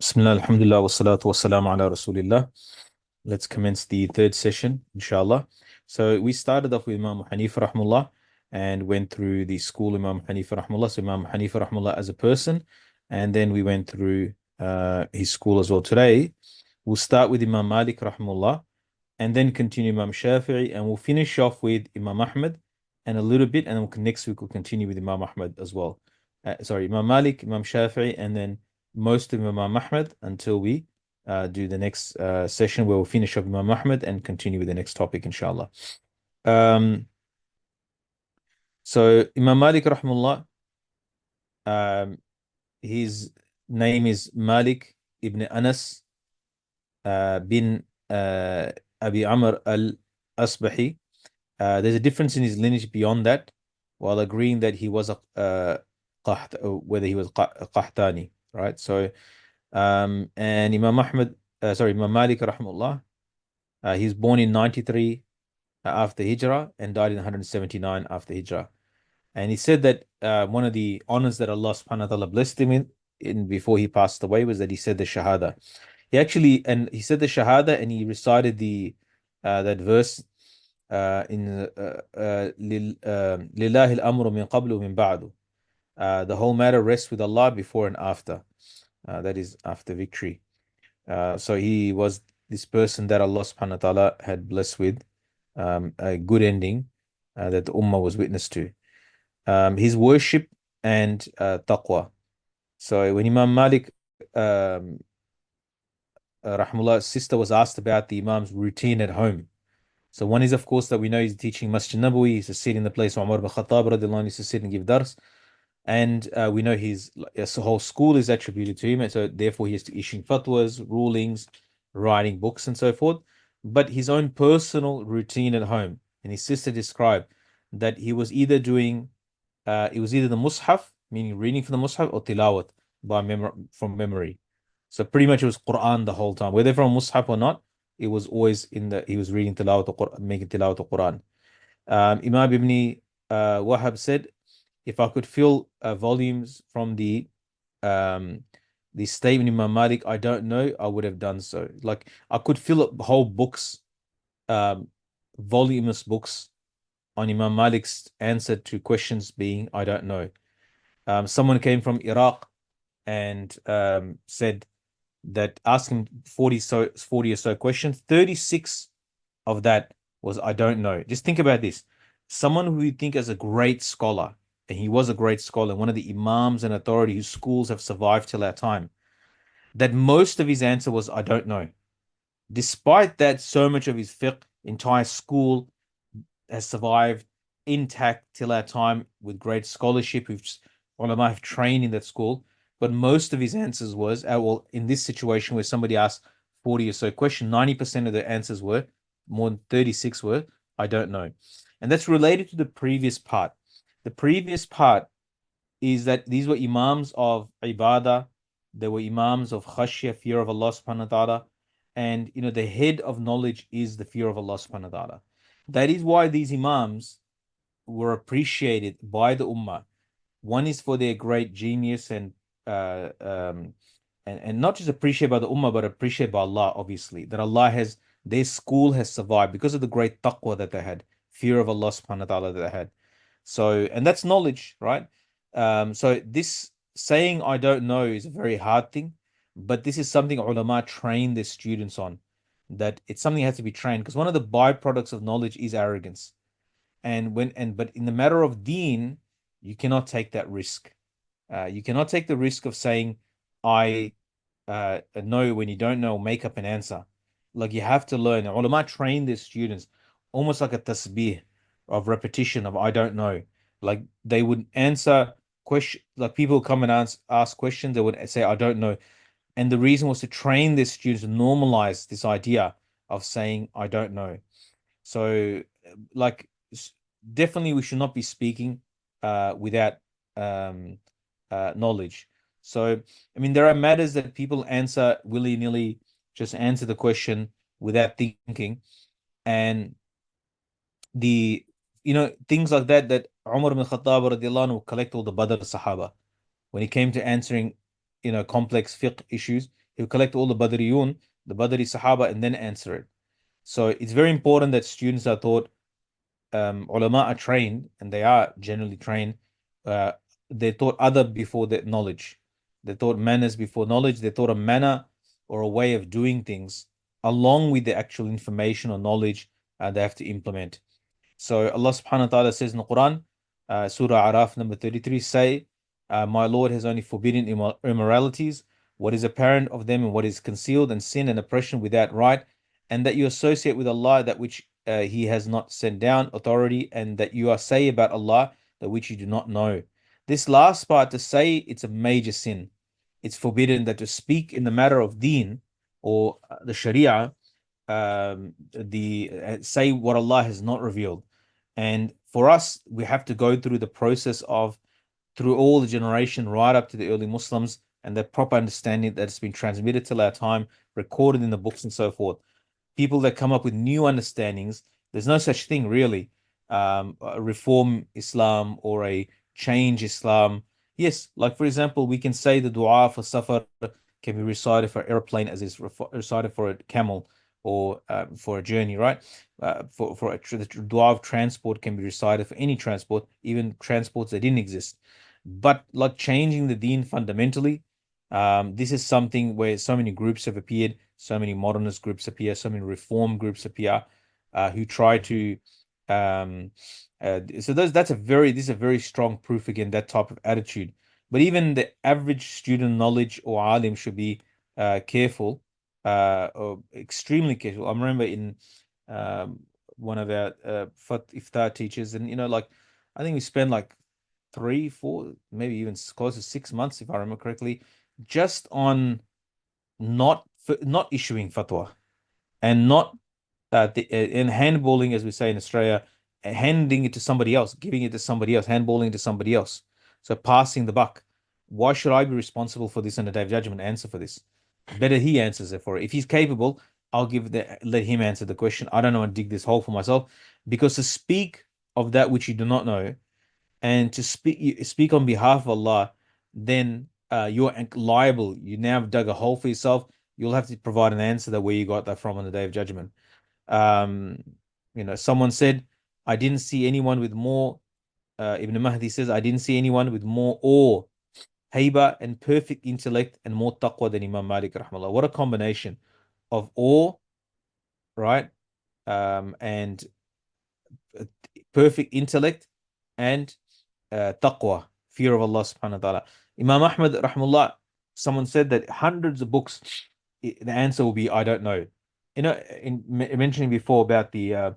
Bismillah, alhamdulillah, wa salatu wa salam ala rasulillah. Let's commence the third session, inshallah. So we started off with Imam Hanifa rahmullah and went through the school Imam Hanifa rahmullah. So Imam Hanifa rahmullah as a person, and then we went through his school as well. Today, we'll start with Imam Malik rahmullah and then continue Imam Shafi'i, and we'll finish off with Imam Ahmad and a little bit, and then next week we'll continue with Imam Ahmad as well. Sorry, Imam Malik, Imam Shafi'i, and then most of Imam Ahmad until we do the next session where we'll finish up Imam Ahmad and continue with the next topic, inshallah. Um, so Imam Malik rahmullah, his name is Malik ibn Anas bin Abi Amr al-Asbahi. There's a difference in his lineage beyond that, while agreeing that he was whether he was Qahtani, right? So, and Imam Imam Malik rahimahullah, he was born in 93 after Hijrah and died in 179 after Hijrah. And he said that one of the honors that Allah subhanahu wa ta'ala blessed him in before he passed away was that he said the Shahada. He said the Shahada and he recited that verse in Lillahi al-amru min qablu min ba'du. The whole matter rests with Allah before and after. That is after victory. So he was this person that Allah subhanahu wa ta'ala had blessed with a good ending that the Ummah was witness to. His worship and taqwa. So when Imam Malik Rahmullah's sister was asked about the Imam's routine at home. So one is, of course, that we know he's teaching Masjid Nabawi, he's to sit in the place of Umar ibn Khattab radiallahu anhu, he's to sit and give dars. And we know his whole school is attributed to him, and so therefore he is to issuing fatwas, rulings, writing books, and so forth. But his own personal routine at home, and his sister described that he was either doing, it was either the mushaf, meaning reading from the mushaf, or tilawat from memory. So pretty much it was Quran the whole time, whether from mushaf or not. It was always he was reading tilawat of Quran, making tilawat of Quran. Imam Ibn Wahab said, if I could fill volumes from the statement in Imam Malik, I don't know, I would have done so. Like I could fill up whole books, voluminous books on Imam Malik's answer to questions being, I don't know. Someone came from Iraq and said that asked him 40 or so questions. 36 of that was I don't know. Just think about this. Someone who you think is a great scholar, and he was a great scholar, one of the imams and authority whose schools have survived till our time, that most of his answer was I don't know. Despite that, so much of his fiqh, entire school, has survived intact till our time with great scholarship, who've ulama have trained in that school. But most of his answers was, well, in this situation where somebody asked 40 or so questions, 90% of the answers were, more than 36 were, I don't know. And that's related to the previous part. The previous part is that these were imams of ibadah, they were imams of khashya, fear of Allah subhanahu wa ta'ala. And the head of knowledge is the fear of Allah subhanahu wa ta'ala. That is why these imams were appreciated by the ummah. One is for their great genius and not just appreciated by the ummah, but appreciated by Allah, obviously. That their school has survived because of the great taqwa that they had, fear of Allah subhanahu wa ta'ala that they had. So, and that's knowledge, right? So this saying I don't know is a very hard thing, but this is something ulama train their students on, that it's something that has to be trained, because one of the byproducts of knowledge is arrogance. But in the matter of deen, you cannot take that risk. You cannot take the risk of saying I know when you don't know, make up an answer. Like you have to learn. Ulama train their students almost like a tasbih of repetition of I don't know. Like they would answer question, like people come and ask questions, they would say I don't know. And the reason was to train their students to normalize this idea of saying I don't know. So like definitely we should not be speaking without knowledge. So I mean there are matters that people answer willy-nilly, just answer the question without thinking. And things like that Umar ibn Khattab radiallahu anhu collect all the Badr Sahaba. When it came to answering, complex fiqh issues, He'll collect all the Badriyun, the Badri Sahaba, and then answer it. So it's very important that students are taught, ulama are trained, and they are generally trained. Uh, they're taught adab before the knowledge. They're taught manners before knowledge. They're taught a manner or a way of doing things along with the actual information or knowledge they have to implement. So Allah subhanahu wa ta'ala says in the Quran, Surah Araf number 33, say, my Lord has only forbidden immoralities, what is apparent of them and what is concealed, and sin and oppression without right, and that you associate with Allah that which He has not sent down authority, and that you are say about Allah that which you do not know. This last part, to say it's a major sin. It's forbidden that to speak in the matter of deen or the Sharia, the say what Allah has not revealed. And for us, we have to go through the process of, through all the generation right up to the early Muslims, and the proper understanding that has been transmitted till our time, recorded in the books and so forth. People that come up with new understandings, there's no such thing really. A reform Islam or a change Islam. Yes, like for example, we can say the dua for safar can be recited for airplane as is recited for a camel, or for a journey, right? The dua of transport can be recited for any transport, even transports that didn't exist. But like changing the deen fundamentally, this is something where so many groups have appeared, so many modernist groups appear, so many reform groups appear, who try to. So this is a very strong proof again, that type of attitude. But even the average student knowledge or alim should be careful, or extremely careful. I remember in one of our iftar teachers, and like I think we spent like 3, 4, maybe even close to 6 months, if I remember correctly, just on not issuing fatwa, and not in handballing, as we say in Australia, handing it to somebody else, giving it to somebody else, handballing it to somebody else. So passing the buck. Why should I be responsible for this on the day of judgment? Answer for this. Better he answers it for it. If he's capable, let him answer the question. I don't know and dig this hole for myself, because to speak of that which you do not know, and to speak on behalf of Allah, then you're liable. You now have dug a hole for yourself. You'll have to provide an answer that where you got that from on the day of judgment. Um, someone said, I didn't see anyone with more. Ibn Mahdi says, I didn't see anyone with more awe, haiba, and perfect intellect and more taqwa than Imam Malik rahmallah. What a combination of awe, right? And perfect intellect and taqwa, fear of Allah subhanahu wa ta'ala. Imam Ahmad rahmallah, someone said that hundreds of books, the answer will be, I don't know. In mentioning before about the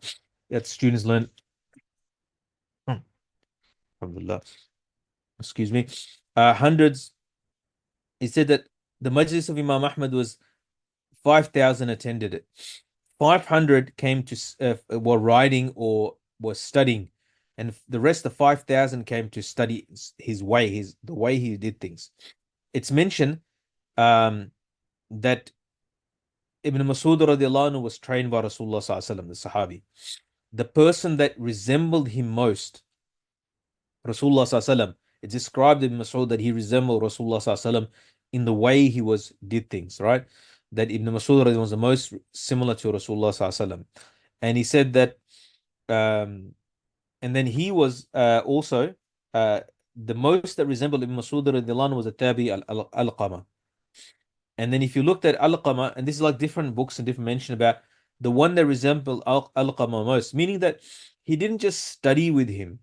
that students learn, alhamdulillah, excuse me, hundreds. He said that the majlis of Imam Ahmad was 5,000 attended it. 500 came to were writing or were studying, and the rest of 5,000 came to study his way, the way he did things. It's mentioned that Ibn Masud radiallahu anhu was trained by Rasulullah sallallahu alaihi wasallam, the Sahabi. The person that resembled him most, Rasulullah sallallahu alaihi wasallam, it's described in Masud that he resembled Rasulullah sallallahu alaihi wasallam in the way he did things, right? That Ibn Masud was the most similar to Rasulullah sallallahu alaihi wasallam, and he said that, and then he was also the most that resembled Ibn Masud radiallahu anhu was a tabi al-Alqama. And then if you looked at Alqama, and this is like different books and different mention about the one that resembled Alqama most, meaning that he didn't just study with him,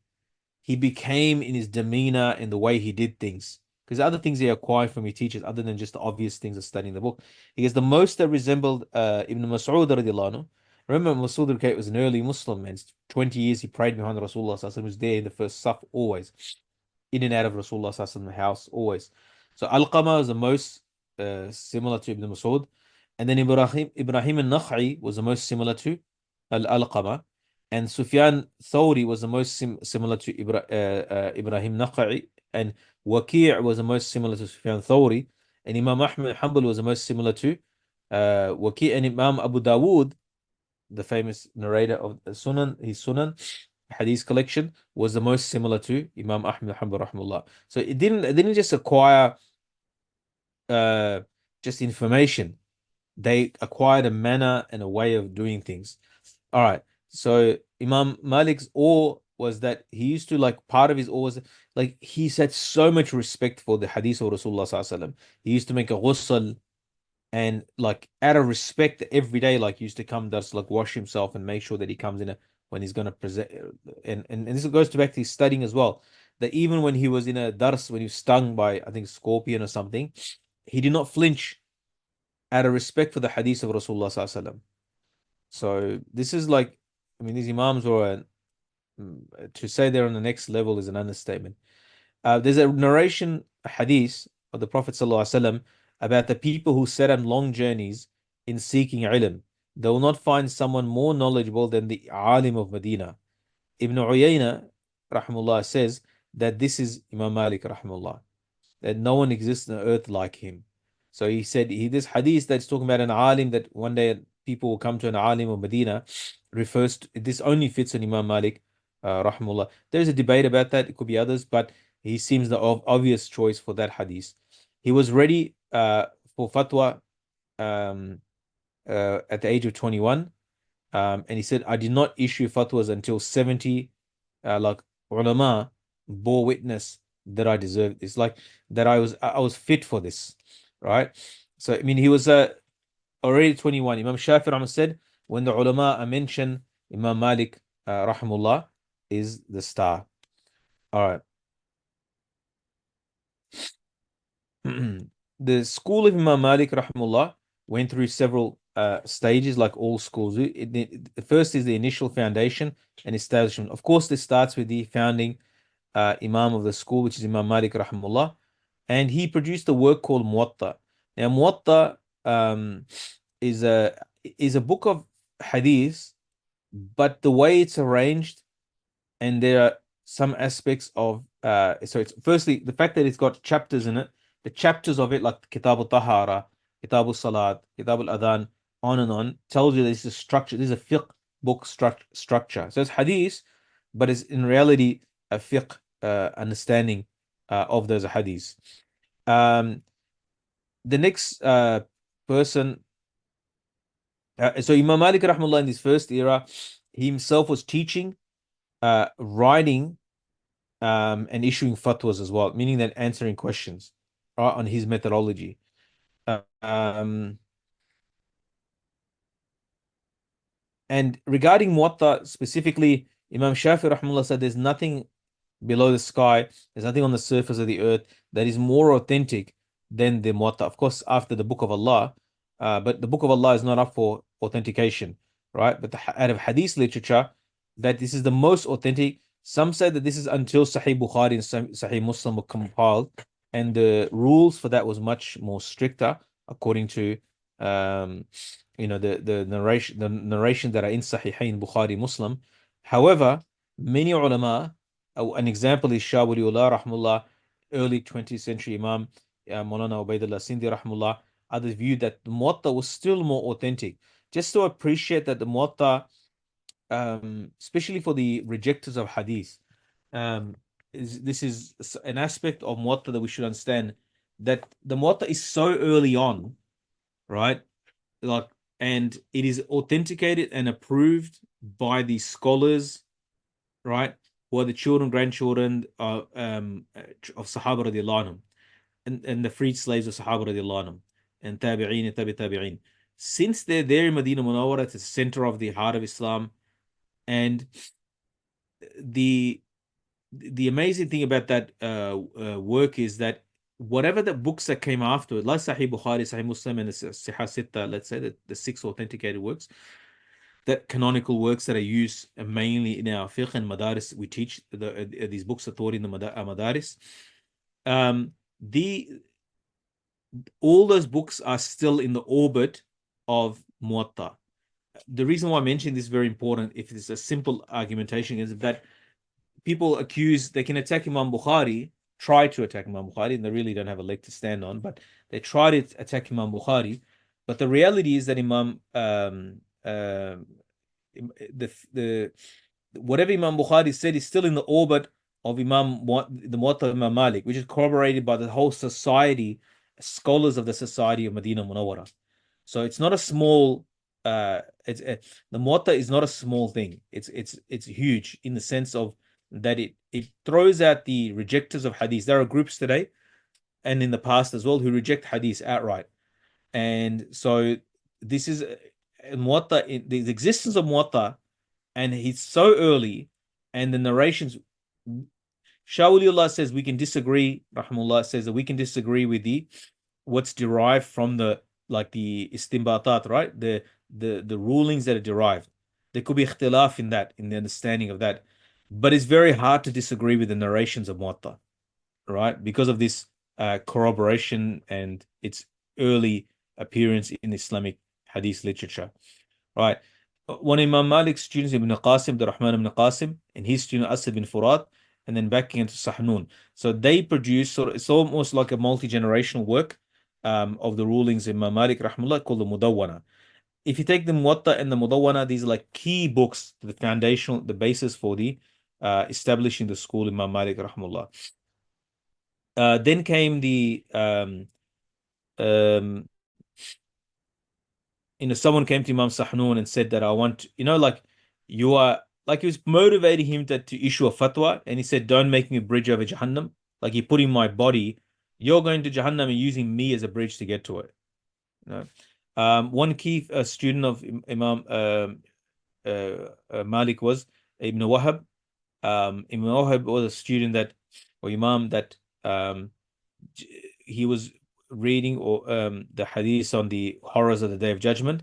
he became in his demeanor and the way he did things. Because other things he acquired from his teachers, other than just the obvious things of studying the book. He is the most that resembled Ibn Mas'ud radiallahu anhu. Remember, Mas'ud was an early Muslim, and 20 years he prayed behind Rasulullah sallallahu alaihi wasallam, was there in the first saf always, in and out of Rasulullah sallallahu alaihi wasallam house always. So Alqama was the most similar to Ibn Mas'ud, and then Ibrahim al-Nakha'i was the most similar to Al-Alqama, and Sufyan Thawri was the most similar to Ibrahim Nakha'i, and Waqi' was the most similar to Sufyan Thawri, and Imam Ahmad Hanbal was the most similar to Waqi', and Imam Abu Dawood, the famous narrator of his Sunan Hadith collection, was the most similar to Imam Ahmad Hanbal rahimahullah. So it didn't just acquire just information. They acquired a manner and a way of doing things. All right. So Imam Malik's awe was that he used to, like, part of his awe was like he had so much respect for the hadith of Rasulullah Sallallahu Alaihi Wasallam. He used to make a ghusl, and like out of respect every day, like he used to come, does like wash himself and make sure that he comes in when he's going to present. And this goes back to his studying as well. That even when he was in a dars, when he was stung by, I think, scorpion or something, he did not flinch out of respect for the hadith of Rasulullah Sallallahu Alaihi Wasallam. So this is like, I mean, these imams were, to say they're on the next level is an understatement. There's a narration, a hadith of the Prophet ﷺ about the people who set on long journeys in seeking ilm. They will not find someone more knowledgeable than the alim of Medina. Ibn Uyayna, rahimullah, says that this is Imam Malik, rahimullah, that no one exists on earth like him. So he said, this hadith that's talking about an alim, that one day people will come to an alim of Medina, refers to, this only fits on Imam Malik, rahimullah. There's a debate about that. It could be others, but he seems the obvious choice for that hadith. He was ready for fatwa um, at the age of 21. And he said, I did not issue fatwas until 70, like ulama bore witness that I deserved this, like that I was fit for this, right? So I mean, he was already 21. Imam Shafi said, when the ulama are mentioned, Imam Malik rahimullah is the star. All right. The school of Imam Malik rahimullah went through several stages, like all schools. The first is the initial foundation and establishment. Of course, this starts with the founding Imam of the school, which is Imam Malik rahimullah, and he produced a work called Muwatta. Now, Muwatta is a book of hadith, but the way it's arranged, and there are some aspects of so it's firstly the fact that it's got chapters in it. The chapters of it, like Kitab al-Tahara, Kitab al-Salat, Kitab al-Adhan, on and on, tells you this is structure. This is a fiqh book structure. So it's hadith, but it's in reality a fiqh understanding of those hadiths. The next person, so Imam Malik rahmatullah, in his first era, he himself was teaching, writing, and issuing fatwas as well, meaning that answering questions on his methodology. And regarding Muwatta specifically, Imam Shafi rahmatullah said there's nothing below the sky, there's nothing on the surface of the earth that is more authentic than the Muwatta. Of course, after the Book of Allah, but the Book of Allah is not up for authentication, right? But out of Hadith literature, that this is the most authentic. Some say that this is until Sahih Bukhari and Sahih Muslim were compiled, and the rules for that was much more stricter according to the narration that are in Sahihain Bukhari Muslim. However, many ulama, an example is Shah Waliullah rahmullah, early 20th century Imam Maulana Ubaidullah Sindhi rahmullah, others viewed that the Muwatta was still more authentic. Just to appreciate that the Muwatta, especially for the rejectors of hadith, this is an aspect of Muwatta that we should understand, that the Muwatta is so early on, right? Like, and it is authenticated and approved by the scholars, right? Who are the children, grandchildren of Sahaba radiallahu anhum, and the freed slaves of Sahaba radiallahu anhum, and Tabi'een and Tabi'een. Since they're there in Medina Munawwara, it's the center of the heart of Islam. And the amazing thing about that work is that whatever the books that came after it, like Sahih Bukhari, Sahih Muslim, and the Sihah Sitta, let's say the six authenticated works, that canonical works that are used mainly in our fiqh and madaris, we teach these books are taught in the madaris. All those books are still in the orbit of Muwatta. The reason why I mention this is very important, if it's a simple argumentation, is that people they can attack Imam Bukhari, try to attack Imam Bukhari, and they really don't have a leg to stand on, but they try to attack Imam Bukhari. But the reality is that whatever Imam Bukhari said is still in the orbit of the Muwatta Imam Malik, which is corroborated by the whole society scholars of the Society of Medina Munawwara. So it's not a small it's the Muwatta is not a small thing. It's huge in the sense of that it throws out the rejectors of hadith. There are groups today and in the past as well who reject hadith outright. And so this is Muwatta, the existence of Muwatta, and he's so early, and the narrations. Shah Waliullah says we can disagree. Rahmullah says that we can disagree with the what's derived from the the istimbatat, right? The rulings that are derived. There could be ikhtilaf in that, in the understanding of that, but it's very hard to disagree with the narrations of Muwatta, right? Because of this corroboration and its early appearance in Islamic hadith literature, right? One Imam Malik's students, Ibn Qasim, the Rahman ibn Qasim, and his student Asad bin Furat, and then back into Sahnun. So they produce it's almost like a multi-generational work of the rulings in Imam Malik rahmullah called the Mudawwana. If you take the Muwatta and the Mudawwana, these are like key books, the foundational, the basis for the establishing the school in Imam Malik rahmullah. Then came the someone came to Imam Sahnun and said that I want, you are like he was motivating him to issue a fatwa, and he said, don't make me a bridge over Jahannam. Like he put in my body, you're going to Jahannam and using me as a bridge to get to it. One key student of Imam Malik was Ibn Wahab. Ibn Wahab was a student that, or Imam that he was reading the hadith on the horrors of the Day of Judgment,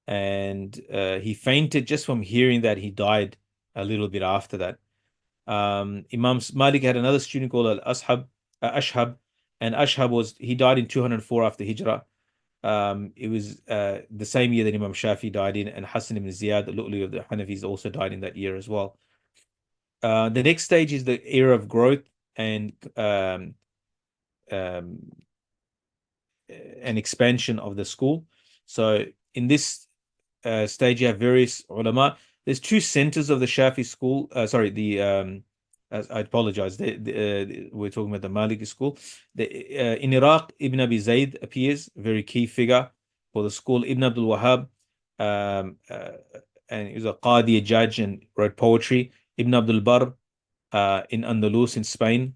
and he fainted just from hearing that. He died a little bit after that. Imam Malik had another student called Ashab, and Ashab he died in 204 after Hijrah. It was the same year that Imam Shafi died in, and Hassan ibn Ziyad, the Lu'li of the Hanafis, also died in that year as well. The next stage is the era of growth and an expansion of the school. So in this stage, you have various ulama. There's two centers of the Shafi school. I apologize. We're talking about the Maliki school. In Iraq, Ibn Abi Zayd appears, a very key figure for the school. Ibn Abdul Wahhab, and he was a qadi, a judge, and wrote poetry. Ibn Abdul Barr in Andalus in Spain.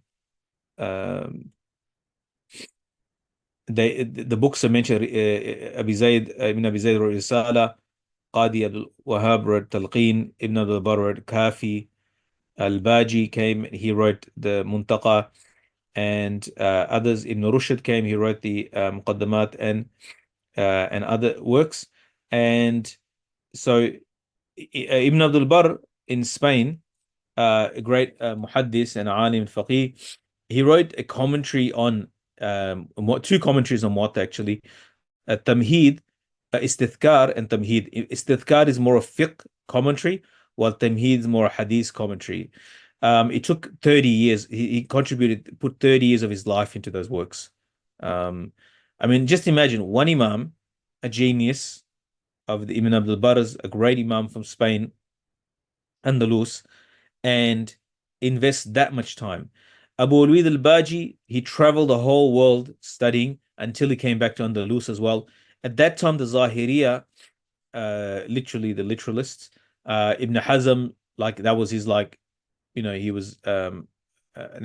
The books are mentioned. Ibn Abi Zayd wrote Risala. Qadi Abdul Wahhab wrote Talqeen. Ibn Abdul Barr wrote Kafi. Al-Baji came, he wrote the Muntaqa, and others. Ibn Rushd came, he wrote the Muqaddamat and other works. And so Ibn Abdul Barr in Spain, a great muhaddis and alim faqih, he wrote a commentary on two commentaries on Muwatta actually. Tamheed, Istithkar and Tamheed. Istithkar is more of fiqh commentary, while Tamheed is more hadith commentary. It took 30 years. He put 30 years of his life into those works. I mean, just imagine one imam, a genius of the Ibn Abdul Barr's, a great imam from Spain, Andalus, and invest that much time. Abu Alwid al-Baji, he traveled the whole world studying until he came back to Andalus as well. At that time, the Zahiriya, literally the literalists, Ibn Hazm, like that was his he was an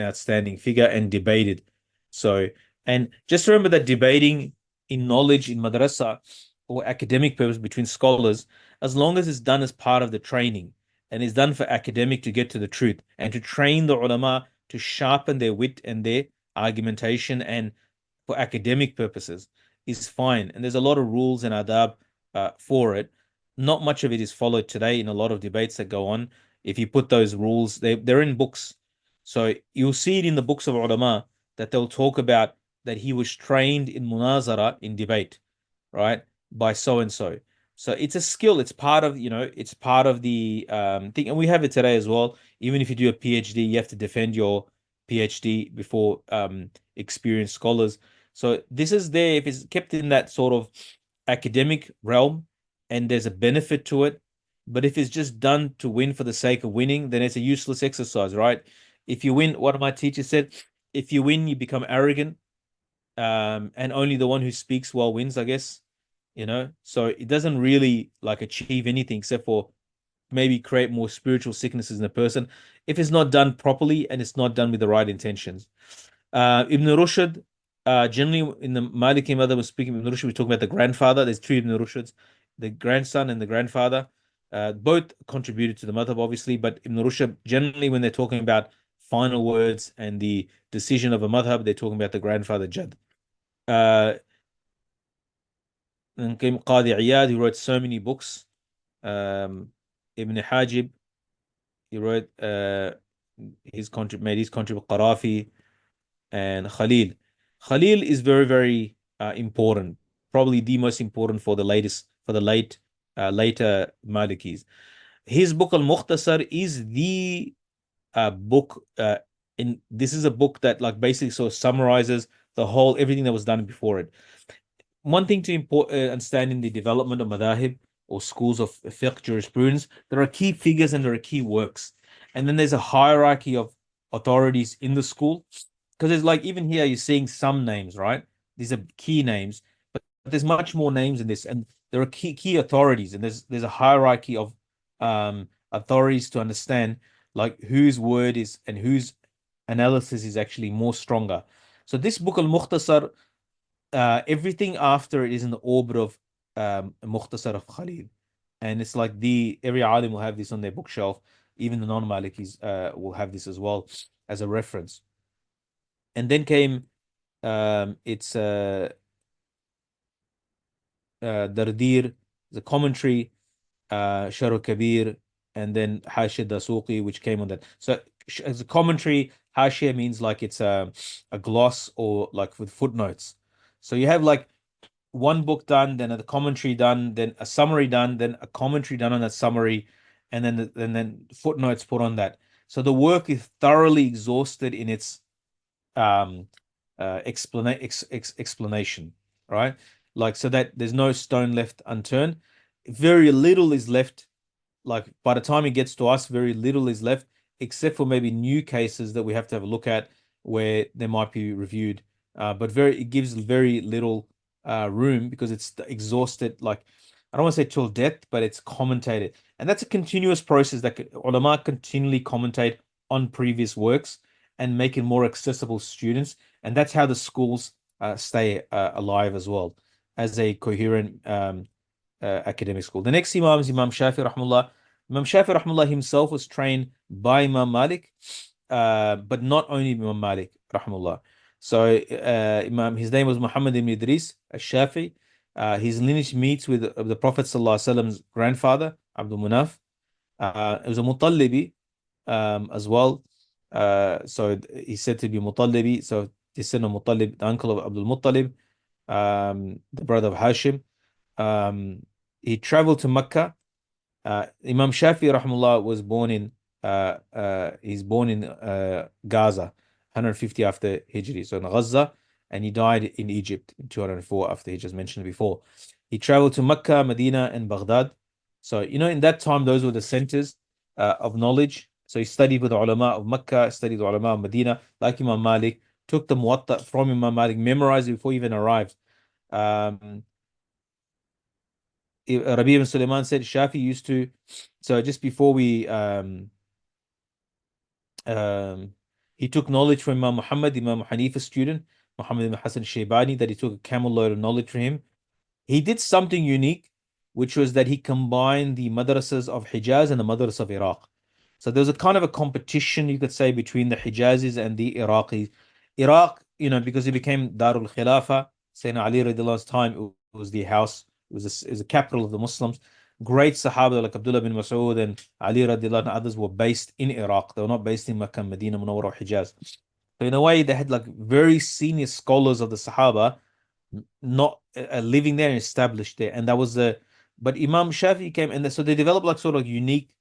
outstanding figure and debated. So, and just remember that debating in knowledge in madrasa or academic purpose between scholars, as long as it's done as part of the training and is done for academic to get to the truth and to train the ulama to sharpen their wit and their argumentation and for academic purposes, is fine. And there's a lot of rules and adab for it. Not much of it is followed today in a lot of debates that go on. If you put those rules, they're in books. So you'll see it in the books of ulama that they'll talk about that he was trained in munazara, in debate, right, by so and so. So it's a skill. It's part of, it's part of the thing. And we have it today as well. Even if you do a PhD, you have to defend your PhD before experienced scholars. So this is there if it's kept in that sort of academic realm and there's a benefit to it. But if it's just done to win for the sake of winning, then it's a useless exercise, right? If you win, one of my teachers said, if you win, you become arrogant. and only the one who speaks well wins, I guess. So it doesn't really like achieve anything except for maybe create more spiritual sicknesses in a person if it's not done properly and it's not done with the right intentions. Ibn Rushd, generally in the Maliki mother was speaking of Ibn Rushd, we're talking about the grandfather. There's two Ibn Rushds, the grandson and the grandfather. Both contributed to the madhab, obviously, but Ibn Rushd, generally, when they're talking about final words and the decision of a madhab, they're talking about the grandfather Jad. Then came Qadi Iyad, who wrote so many books. Ibn Hajib, he wrote made his contribute Qarafi and Khalil. Khalil is very, very important, probably the most important for the later Malikis. His book Al-Mukhtasar is the book in this is a book that like basically sort of summarizes the whole everything that was done before it. One thing to understand in the development of madahib or schools of fiqh jurisprudence, there are key figures and there are key works. And then there's a hierarchy of authorities in the school. Because there's like, even here, you're seeing some names, right? These are key names, but there's much more names in this. And there are key authorities, and there's a hierarchy of authorities to understand like whose word is and whose analysis is actually more stronger. So this book Al-Mukhtasar, everything after it is in the orbit of Mukhtasar of Khalid. And it's like every alim will have this on their bookshelf. Even the non-Malikis will have this as well as a reference. And then came it's Dardir, the commentary, Sharh Kabir, and then Hashia Dasuqi, which came on that. So as a commentary, Hashia means like it's a gloss or like with footnotes. So you have like one book done, then a commentary done, then a summary done, then a commentary done on that summary, and then footnotes put on that. So the work is thoroughly exhausted in its explanation, right? Like so that there's no stone left unturned. Very little is left. Like by the time it gets to us, very little is left, except for maybe new cases that we have to have a look at where they might be reviewed. But it gives very little room because it's exhausted. Like I don't want to say till death, but it's commentated, and that's a continuous process that ulama continually commentate on previous works and make it more accessible to students. And that's how the schools stay alive as well as a coherent academic school. The next Imam is Imam Shafi rahmullah. Imam Shafi rahmullah himself was trained by Imam Malik, but not only Imam Malik rahmullah. So his name was Muhammad ibn Idris al-Shafi. His lineage meets with the Prophet sallallahu alaihi wasallam's grandfather, Abdul Munaf. It was a Mutallibi as well. So he's said to be Mutallibi. So descendant of Muttalib, the uncle of Abdul Muttalib, the brother of Hashim. He traveled to Mecca. Imam Shafi rahmullah was born in he's born in Gaza, 150 after Hijri, so in Gaza, and he died in Egypt in 204 after Hijri, as mentioned before. He traveled to Mecca, Medina, and Baghdad. So in that time, those were the centers of knowledge. So he studied with the ulama of Mecca, studied with the ulama of Medina, like Imam Malik, took the Muwatta from Imam Malik, memorized it before he even arrived. Rabi ibn Sulaiman said Shafi used to, so just before he took knowledge from Imam Muhammad, Imam Hanifa's student, Muhammad ibn Hassan Shaybani, that he took a camel load of knowledge from him. He did something unique, which was that he combined the madrasas of Hijaz and the madrasas of Iraq. So there was a kind of a competition, you could say, between the Hijazis and the Iraqis. Iraq, because it became Darul Khilafa, Sayyidina Ali radiallahu anhu's time, it was the house, it was the capital of the Muslims. Great Sahaba like Abdullah bin Mas'ud and Ali radiallahu and others were based in Iraq. They were not based in Makkah, Medina, Munawwara, or Hijaz. So in a way, they had like very senior scholars of the Sahaba not living there and established there. And that was but Imam Shafi came, and so they developed like sort of unique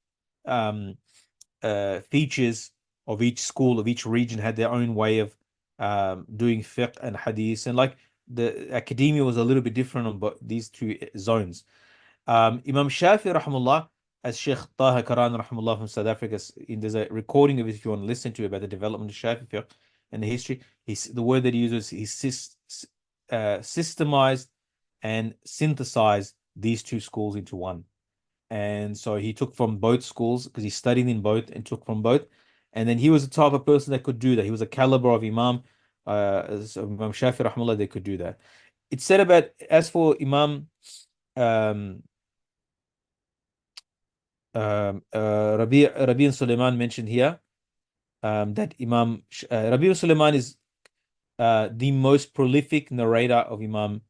features of each school, of each region, had their own way of doing fiqh and hadith, and like the academia was a little bit different on these two zones. Imam Shafi rahmullah, as Shaykh Taha Karan rahmullah from South Africa, there's a recording of it if you want to listen to it about the development of Shafi fiqh. and the history. The word that he uses, he systemized and synthesized these two schools into one. And so he took from both schools because he studied in both and took from both. And then he was the type of person that could do that. He was a caliber of Imam, so Imam Shafi rahmallah, they could do that. It said about, as for Imam um, Rabi and Sulaiman mentioned here, that Rabi and Sulaiman is the most prolific narrator of Imam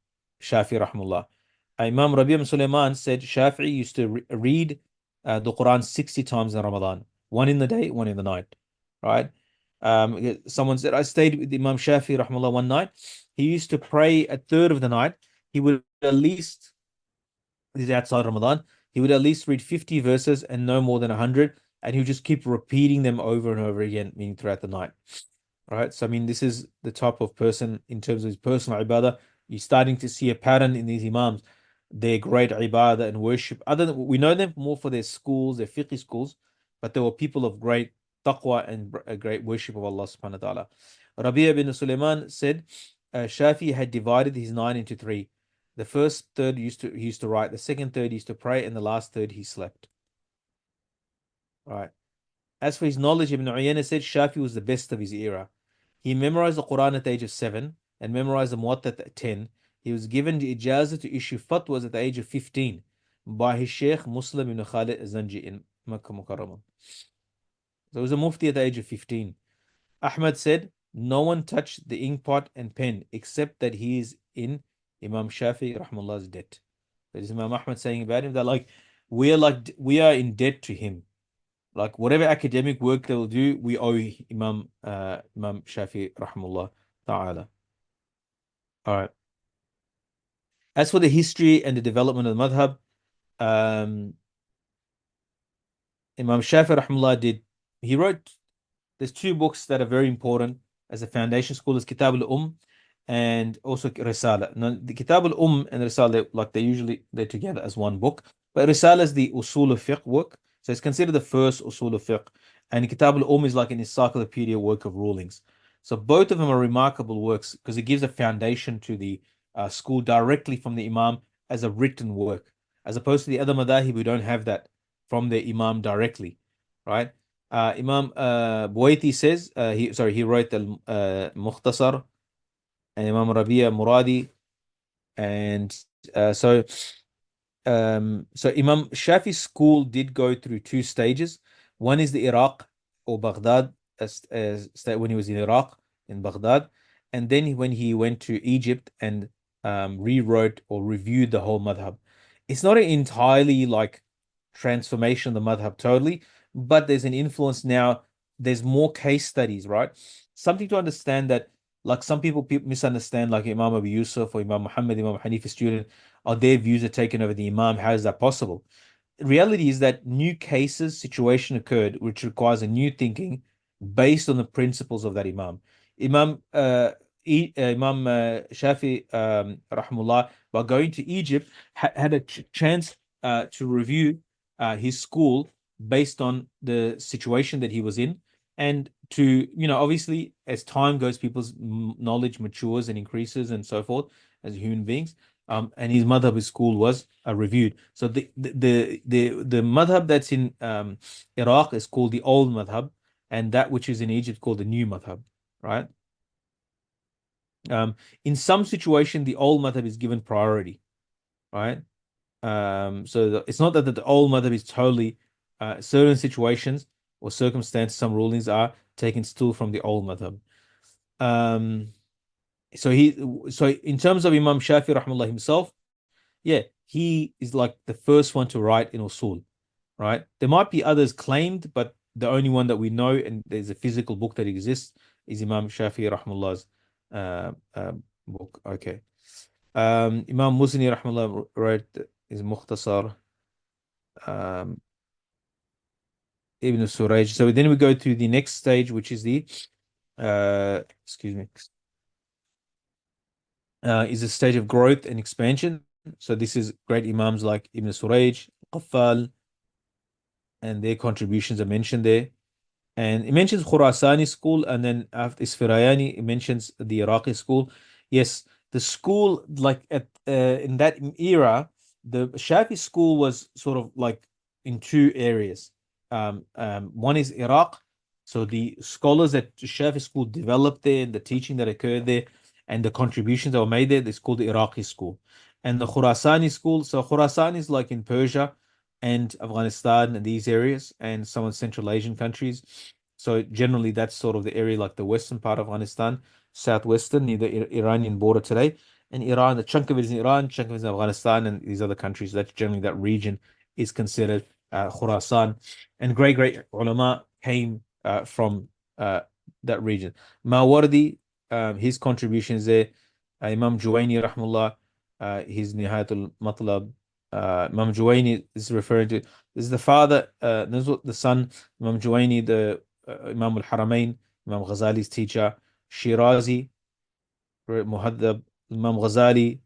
Shafi rahmallah. Imam Rabi ibn Sulaiman said Shafi'i used to read the Quran 60 times in Ramadan, one in the day, one in the night, right? Someone said, I stayed with Imam Shafi rahmallah one night. He used to pray a third of the night. He would at least, this is outside Ramadan, he would at least read 50 verses and no more than 100, and he would just keep repeating them over and over again, meaning throughout the night. Right. So, I mean, this is the type of person in terms of his personal ibadah. You're starting to see a pattern in these imams. Their great ibadah and worship. We know them more for their schools, their fiqh schools, but they were people of great taqwa and a great worship of Allah subhanahu wa ta'ala. Rabi'a bin Sulaiman said Shafi had divided his night into three. The first third he used to write, the second third he used to pray, and the last third he slept. Right. As for his knowledge, Ibn Uyayna said Shafi was the best of his era. He memorized the Quran at the age of 7 and memorized the Muwatta at 10. He was given the ijazah to issue fatwas at the age of 15 by his Shaykh Muslim ibn Khalid Zanji in Makkah Mukarramah. So he was a mufti at the age of 15. Ahmad said, no one touched the inkpot and pen except that he is in Imam Shafi rahmullah's debt. That is Imam Ahmad saying about him that we are in debt to him. Like whatever academic work they will do, we owe Imam Shafi rahimahullah ta'ala. All right. As for the history and the development of the madhab, Imam Shafi rahimahullah there's two books that are very important as a foundation school, is Kitab al and also Risala. Now, the Kitab al and Risala, they're together as one book, but Risala is the Usul of Fiqh work. So it's considered the first Usul of Fiqh. And Kitab al is like an encyclopedia work of rulings. So both of them are remarkable works because it gives a foundation to the school directly from the Imam as a written work, as opposed to the other madahib who don't have that from the Imam directly, right? Imam Buwaiti says, he wrote the Mukhtasar, and Imam Rabi'a Muradi, and so Imam Shafi's school did go through two stages. One is the Iraq or Baghdad, when he was in Iraq, in Baghdad, and then when he went to Egypt and rewrote or reviewed the whole madhab. It's not an entirely like transformation of the madhab totally, but there's an influence now. There's more case studies, right? Something to understand that, like some people misunderstand, like Imam Abu Yusuf or Imam Muhammad, Imam Hanifi student, or their views are taken over the Imam. How is that possible? Reality is that new situation occurred, which requires a new thinking based on the principles of that Imam. Imam Shafi, rahmullah, while going to Egypt, had a chance to review his school based on the situation that he was in, and to, obviously, as time goes, people's knowledge matures and increases and so forth as human beings. And his madhab, his school was reviewed. So the madhab that's in Iraq is called the old madhab, and that which is in Egypt called the new madhab, right? In some situation, the old madhab is given priority, right? So it's not that the old madhab is totally certain situations or circumstances, some rulings are taken still from the old madhab. So in terms of Imam Shafi rahimahullah himself, yeah, he is like the first one to write in usul, right? There might be others claimed, but the only one that we know, and there's a physical book that exists, is Imam Shafi rahimahullah's book. Okay. Imam Muzni rahimahullah wrote his Mukhtasar, Ibn Suraj. So then we go to the next stage, which is the excuse me, is a stage of growth and expansion. So this is great Imams like Ibn Suraj, Qaffal, and their contributions are mentioned there. And it mentions Khurasani school, and then after Isfarayani, it mentions the Iraqi school. Yes, the school, like at in that era, the Shafi school was sort of like in two areas. One is Iraq, so the scholars that Shafi school developed there, and the teaching that occurred there, and the contributions that were made there, it's called the Iraqi school. And the Khurasani school, so Khurasan is like in Persia and Afghanistan and these areas, and some of the Central Asian countries. So generally, that's sort of the area, like the western part of Afghanistan, southwestern near the Iranian border today, and Iran. The chunk of it is in Iran, chunk of it is in Afghanistan, and these other countries. That's generally that region is considered Khurasan, and great ulama came from that region. Mawardi, his contributions there, Imam Juwayni rahmullah, his Nihayatul Matlab. Imam Juwayni is referring to, this is the father, this is the son, Imam Juwayni, the Imam al-Haramain, Imam Ghazali's teacher, Shirazi, Muhaddab, Imam Ghazali,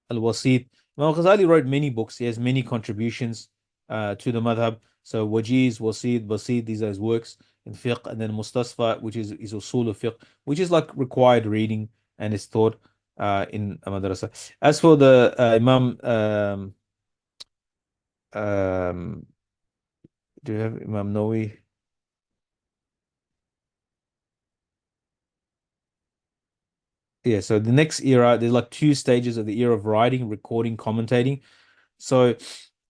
al-Wasit. Imam Ghazali wrote many books. He has many contributions to the madhab. So Wajiz, Wasit, Basit, these are his works in fiqh, and then Mustasfa, which is usul of fiqh, which is like required reading and is taught in a madrasa. As for the Imam, um, do you have Imam Nawawi? Yeah, so the next era, there's like two stages of the era of writing, recording, commentating. So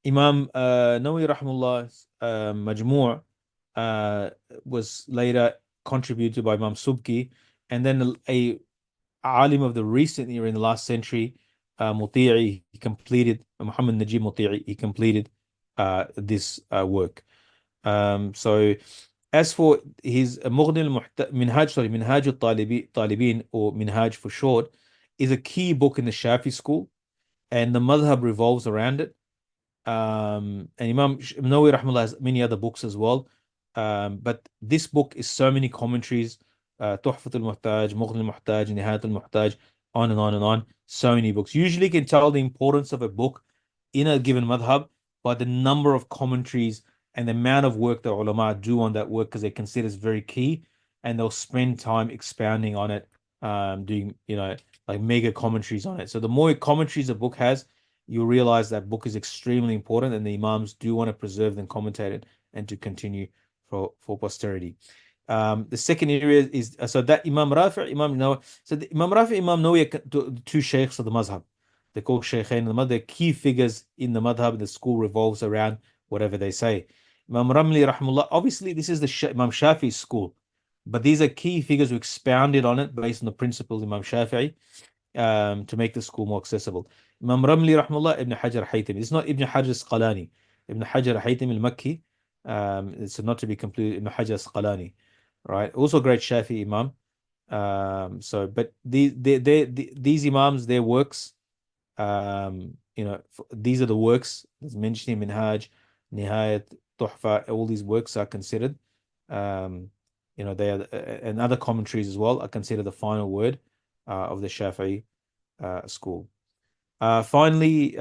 Imam Nawawi rahmullah's Majmu' uh, was later contributed by Imam Subki, and then a alim of the recent era in the last century, Muti'i, he completed, Muhammad Najib Muti'i, he completed this work. So as for his Minhaj, sorry, Minhaj al-Talibin, or Minhaj for short, is a key book in the Shafi school, and the madhab revolves around it. And Imam Nawawi rahmallah has many other books as well. But this book is so many commentaries, Tuhfat al-Muhtaj, Mughni al-Muhtaj, Nihayat al-Muhtaj, on and on and on. So many books. Usually you can tell the importance of a book in a given madhab by the number of commentaries and the amount of work that ulama do on that work, because they consider it's very key, and they'll spend time expounding on it, doing, like mega commentaries on it. So the more commentaries a book has, you realize that book is extremely important, and the imams do want to preserve and commentate it and to continue for posterity. The second area is so that Imam Rafi, Imam Nawawi. So the Imam Rafi, Imam Nawawi, the two sheikhs of the madhab. They're called shaykhain in the madhab. They're key figures in the madhab. The school revolves around whatever they say. Imam Ramli rahmullah. Obviously, this is the Imam Shafi'i school, but these are key figures who expounded on it based on the principles of Imam Shafi'i, to make the school more accessible. Imam Ramli rahmullah, Ibn Hajar Haythami. It's not Ibn Hajar Asqalani. Ibn Hajar Haythami al-Makki. It's not to be completed. Ibn Hajar Asqalani, right? Also great Shafi Imam. But these Imams, their works, these are the works that's mentioned in Minhaj, Nihayat, Tuhfa. All these works are considered, they are, and other commentaries as well, are considered the final word of the Shafi'i school. Finally,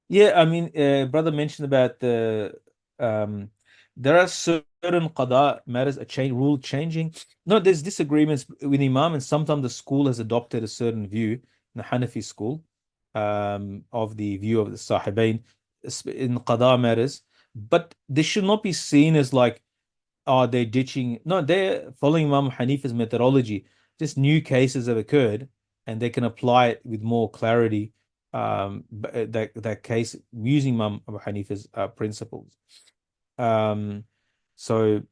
yeah, I mean, brother mentioned about um, there are certain qada matters, a change rule changing. No, there's disagreements with Imam, and sometimes the school has adopted a certain view, the Hanafi school, of the view of the Sahibain in qada matters, but this should not be seen as like, are they ditching? No, they're following Imam Hanifa's methodology. Just new cases have occurred, and they can apply it with more clarity. That case using Imam Abu Hanifa's principles. Um, so,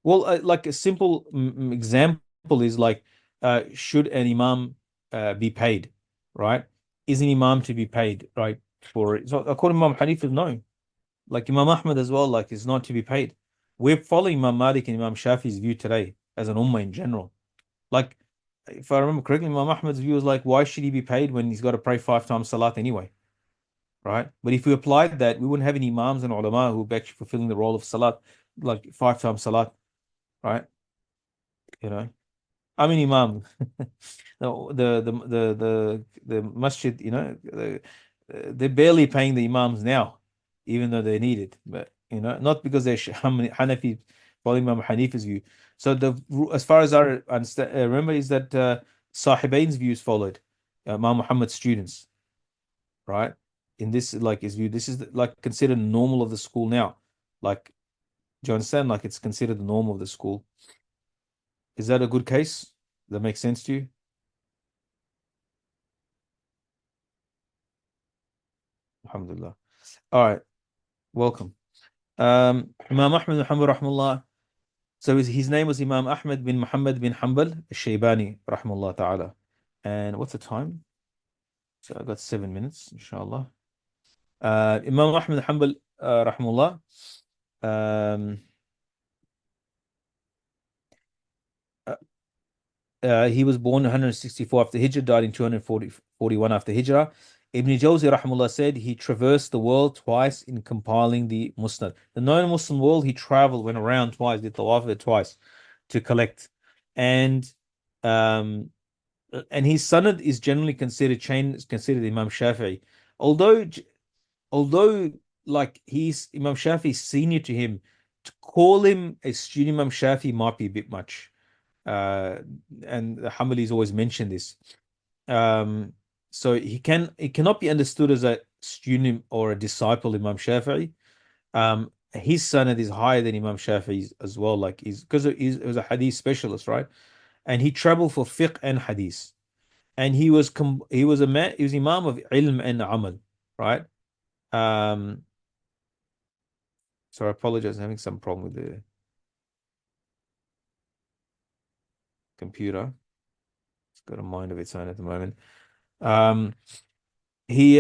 well, like a simple example is like, should an imam be paid, right? Is an imam to be paid, right? For it? So according to Imam Hanifa, no. Like Imam Ahmad as well, like is not to be paid. We're following Imam Malik and Imam Shafi's view today as an ummah in general. Like, if I remember correctly, Imam Ahmad's view was like, why should he be paid when he's got to pray 5 times salat anyway, right? But if we applied that, we wouldn't have any imams and ulama who are actually fulfilling the role of salat, like 5 times salat, right? You know. I'm an imam. The masjid, they're barely paying the imams now, even though they need it. But not because they're Hanafi, following Imam Hanifa's view. So as far as I understand, remember is that Sahibain's views followed Imam Muhammad's students, right? In this, like his view, this is like considered normal of the school now. Like, do you understand? Like it's considered the norm of the school. Is that a good case? Does that make sense to you? Alhamdulillah. All right, welcome. Imam Ahmad bin Hanbal rahimahullah. So his name was Imam Ahmad bin Muhammad bin Hanbal al-Shaybani rahimahullah ta'ala. And what's the time? So I got 7 minutes, inshallah. Imam Ahmad bin Hanbal rahimahullah. Um, he was born 164 after Hijrah, died in 241 after Hijrah. Ibn Jawzi rahimahullah said he traversed the world twice in compiling the Musnad. The non-Muslim world, he traveled, went around twice, did tawaf it twice to collect. And um, his sanad is generally considered Imam Shafi'i. Although like he's Imam Shafi'i senior to him, to call him a student Imam Shafi'i might be a bit much. And the Hanbalis always mention this. So it cannot be understood as a student or a disciple of Imam Shafi'i. His sanad is higher than Imam Shafi'i's as well, like he was a hadith specialist, right? And he traveled for fiqh and hadith. And he was imam of ilm and amal, right? Um, so I apologize, I'm having some problem with the computer. It's got a mind of its own at the moment. He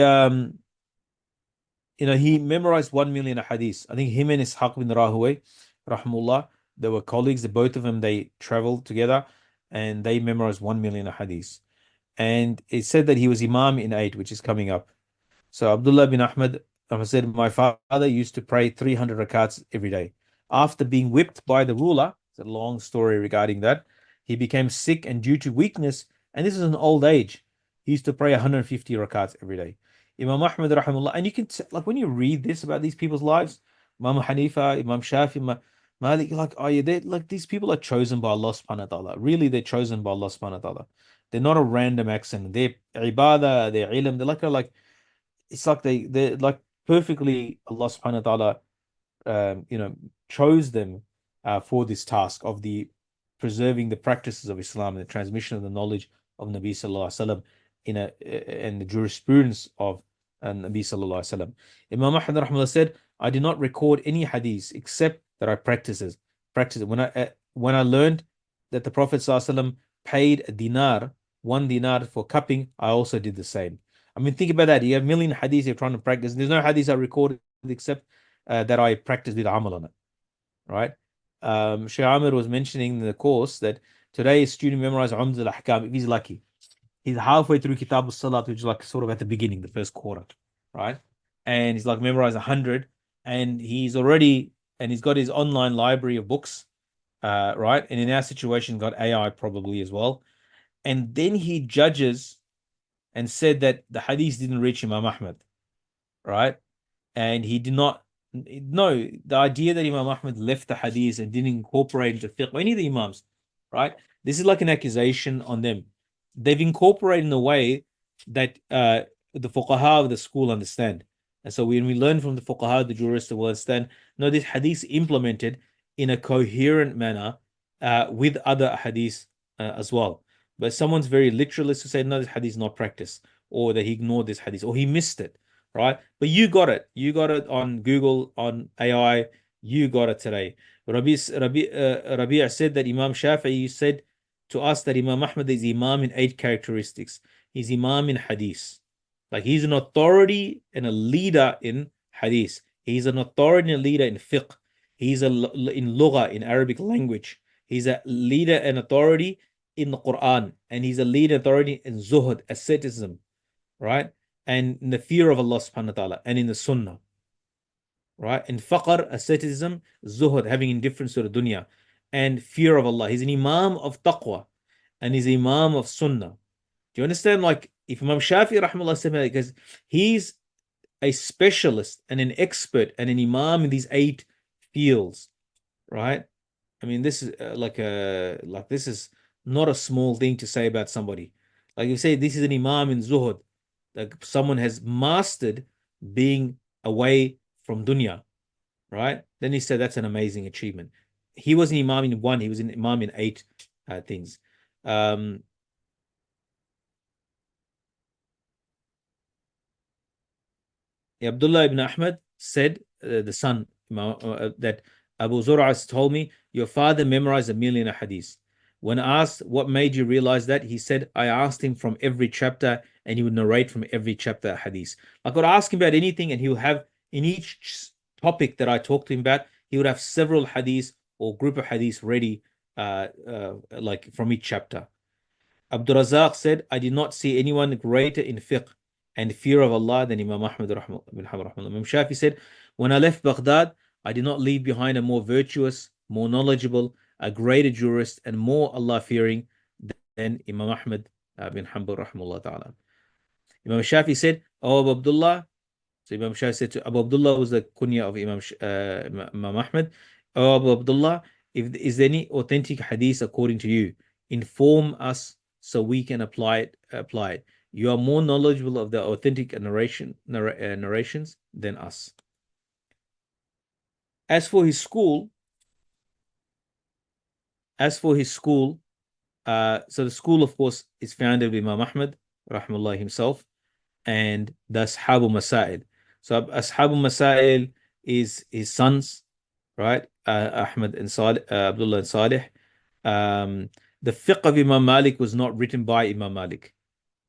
he memorized 1 million hadiths. I think him and Ishaq bin Rahaway, rahmullah, they were colleagues. The both of them, they traveled together and they memorized 1 million hadiths. And it said that he was imam in 8, which is coming up. So Abdullah bin Ahmad said, my father used to pray 300 rakats every day. After being whipped by the ruler, it's a long story regarding that, he became sick, and due to weakness, and this is an old age, he used to pray 150 rakats every day. Imam Ahmad rahimahullah, and you can like when you read this about these people's lives, Imam Hanifa, Imam Shafi, Imam Malik, you're like, oh yeah, they like these people are chosen by Allah subhanahu wa ta'ala. Really, they're chosen by Allah subhanahu wa ta'ala. They're not a random accident. They're ibadah, they're ilm, they're like it's like they're like perfectly Allah subhanahu wa ta'ala chose them for this task of the preserving the practices of Islam and the transmission of the knowledge of Nabi sallallahu alaihi wasallam in the jurisprudence of Nabi sallallahu alaihi wasallam. Imam Ahmad rahimahullah said, I did not record any hadiths except that I practiced it. When I learned that the Prophet sallallahu alaihi wasallam paid a dinar, 1 dinar for cupping, I also did the same. I mean, think about that. You have a million hadiths you're trying to practice. There's no hadiths I recorded except that I practiced with amal on it, right? Shaykh Amir was mentioning in the course that today a student memorizes Umd al-Ahkam if he's lucky. He's halfway through Kitab al-Salat, which is like sort of at the beginning, the first quarter, right? And he's like memorized 100, and he's got his online library of books, right? And in our situation, got AI probably as well. And then he judges and said that the hadith didn't reach Imam Ahmad, right? And he did not no, the idea that Imam Ahmad left the hadith and didn't incorporate into fiqh, or any of the Imams, right? This is like an accusation on them. They've incorporated in a way that the fuqaha of the school understand. And so when we learn from the fuqaha, the jurists will understand, no, this hadith implemented in a coherent manner with other hadith as well. But someone's very literalist to say, no, this hadith is not practiced, or that he ignored this hadith, or he missed it, right? But you got it. You got it on Google, on AI. You got it today. Rabi' said that Imam Shafi'i said to us that Imam Ahmad is Imam in 8 characteristics. He's Imam in Hadith. Like he's an authority and a leader in Hadith. He's an authority and a leader in Fiqh. He's in Lugha, in Arabic language. He's a leader and authority in the Quran. And he's a leader authority in Zuhud, asceticism, right? And in the fear of Allah subhanahu wa ta'ala, and in the Sunnah, right? In Faqr, asceticism, Zuhud, having indifference to the dunya, and fear of Allah. He's an Imam of Taqwa. and he's Imam of Sunnah. Do you understand? Like, if Imam Shafi'i rahimahullah said, because he's a specialist and an expert and an Imam in these 8 fields, right? I mean, this is this is not a small thing to say about somebody. Like you say, this is an Imam in Zuhud. Like someone has mastered being away from dunya, right? Then he said that's an amazing achievement. He was an Imam in 1, he was an Imam in 8 things. Abdullah ibn Ahmad said, the son, that Abu Zur'a told me, your father memorized 1,000,000 hadiths. When asked what made you realize that, he said, I asked him from every chapter and he would narrate from every chapter hadith. I could ask him about anything and he would have, in each topic that I talked to him about, he would have several hadiths or group of hadiths ready, like from each chapter. Abdul Razak said, I did not see anyone greater in fiqh and fear of Allah than Imam Ahmad bin Hanbal. Imam Shafi said, when I left Baghdad, I did not leave behind a more virtuous, more knowledgeable, a greater jurist, and more Allah-fearing than Imam Ahmad bin Hanbal rahimahullah ta'ala. Imam Shafi said, Oh Abu Abdullah, so Imam Shafi said to Abu Abdullah was the kunya of Imam Ahmad. Oh Abu Abdullah, if is there any authentic hadith according to you, inform us so we can apply it. You are more knowledgeable of the authentic narrations than us. As for his school, so the school, of course, is founded by Imam Ahmad, rahimahullah himself, and the Ashabul Masail. So Ashabul Masail is his sons, right? Ahmad and Salih, Abdullah and Salih. The fiqh of Imam Malik was not written by Imam Malik,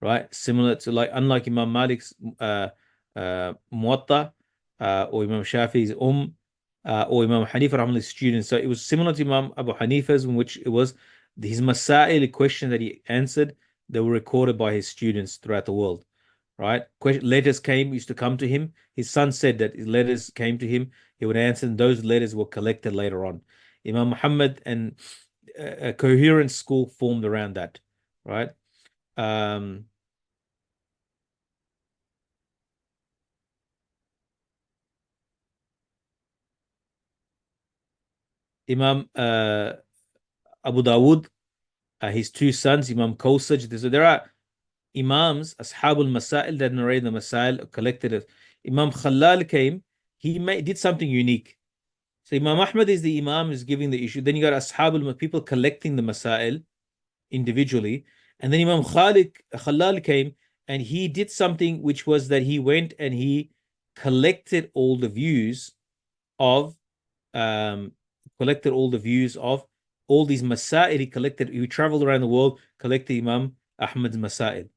right? Similar to, like, unlike Imam Malik's Muwatta, or Imam Shafi's or Imam Hanifa rahmatullah's students. So it was similar to Imam Abu Hanifa's, in which it was his Masail, question that he answered, they were recorded by his students throughout the world, right? Letters used to come to him. His son said that his letters came to him, he would answer, and those letters were collected later on. Imam Muhammad and a coherent school formed around that, right? Imam Abu Dawood, his 2 sons, Imam Kawsaj. So there are Imams, Ashabul Masail, that narrate the Masail, collected it. Imam Khalal came, he did something unique. So Imam Ahmad is the Imam, is giving the issue. Then you got Ashabul, people collecting the Masail individually. And then Imam Khalal came, and he did something, which was that he went and he collected all the views of all these masail. He traveled around the world, collected Imam Ahmad's masail.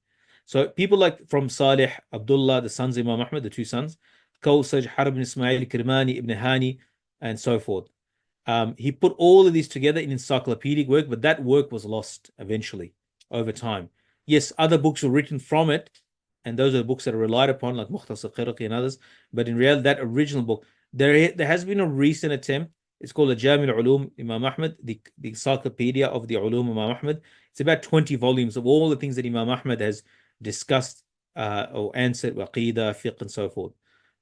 So people like from Salih, Abdullah, the sons of Imam Ahmad, the 2 sons, Kawsaj, Harb ibn Ismail, Kirmani, Ibn Hani, and so forth. He put all of these together in encyclopedic work, but that work was lost eventually over time. Yes, other books were written from it, and those are the books that are relied upon, like Mukhtasar Qiraqi and others. But in reality, that original book, there has been a recent attempt. It's called the Jami al-Ulum Imam Ahmad, the encyclopedia of the Ulum Imam Ahmad. It's about 20 volumes of all the things that Imam Ahmad has discussed or answered, Aqidah, Fiqh, and so forth.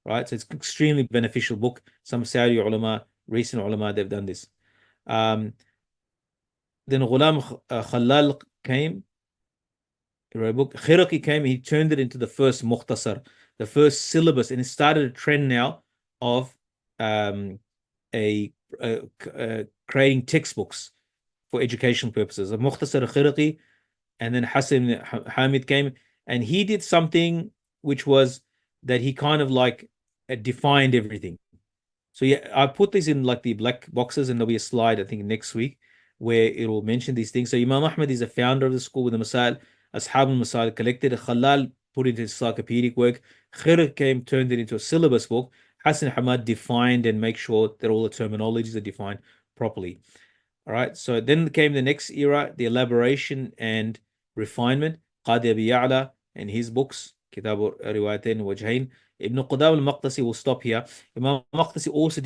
Right? So it's an extremely beneficial book. Some Saudi ulama, recent ulama, they've done this. Then Ghulam Khalal came, he wrote a book. Khiraqi came, he turned it into the first Mukhtasar, the first syllabus, and it started a trend now of creating textbooks for educational purposes. A Mukhtasar Khiraqi, and then Hassan Hamid came, and he did something which was that he kind of like defined everything. So yeah, I put this in like the black boxes, and there'll be a slide, I think, next week where it will mention these things. So Imam Ahmad is a founder of the school with the Masail. Ashab al-Masail collected. Khalal put it into encyclopedic work. Khirq came, turned it into a syllabus book. Hassan Hamad defined and make sure that all the terminologies are defined properly. All right. So then came the next era, the elaboration and refinement. Qadi Abi Ya'la and his books, Kitab Riwayatain Wajhain. Ibn Qudam al-Maqdisi will stop here. Imam Maqdisi also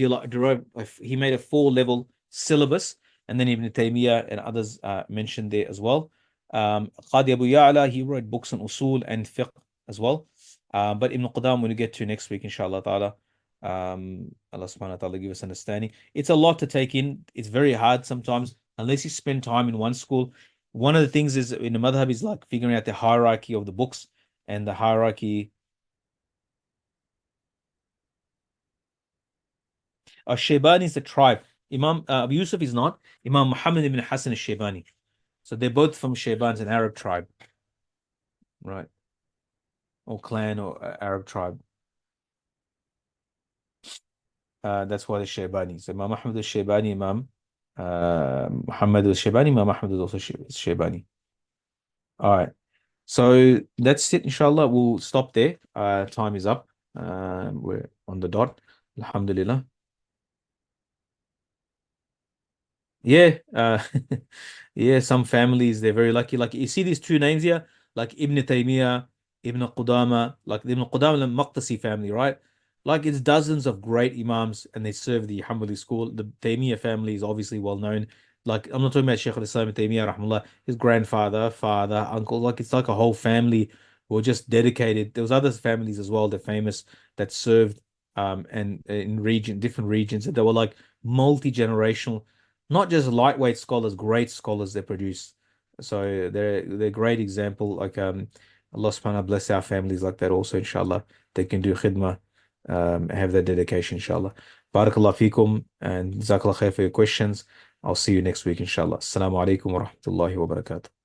he made a 4-level syllabus, and then Ibn Taymiyyah and others mentioned there as well. Qadi Abu Ya'la, he wrote books on usul and fiqh as well. But Ibn Qudam, when we get to next week, inshallah ta'ala, Allah subhanahu wa ta'ala give us understanding. It's a lot to take in. It's very hard sometimes, unless you spend time in one school. One of the things is in the madhab is like figuring out the hierarchy of the books and the hierarchy. Shaybani is the tribe. Imam Abu Yusuf is not. Imam Muhammad ibn Hassan is Shaybani. So they're both from Shayban, it's an Arab tribe, right? Or clan or Arab tribe. That's why the Shaybani. So Imam Ahmad is Shaybani, Imam Muhammad is Shaybani, Imam Ahmad is also Shaybani. All right. So that's it, inshallah. We'll stop there. Time is up. We're on the dot. Alhamdulillah. Yeah, yeah, some families they're very lucky. Like you see these two names here, like Ibn Taymiyyah, Ibn Qudama, like the Ibn Qudama and Maqdisi family, right? Like it's dozens of great imams and they serve the Hanbali school. The Taymiyyah family is obviously well known. Like I'm not talking about Shaykh al-Islam Ibn Taymiyyah, rahmallah, his grandfather, father, uncle, like it's like a whole family who were just dedicated. There was other families as well, they're famous that served and in different regions, and they were like multi-generational, not just lightweight scholars, great scholars they produce. So they're a great example. Like Allah subhanahu wa ta'ala bless our families like that also, inshallah. They can do khidmah, have that dedication, inshallah. Barakallah fikum and jazakallah khair for your questions. I'll see you next week, inshallah. Assalamu alaikum wa rahmatullahi wa barakatuh.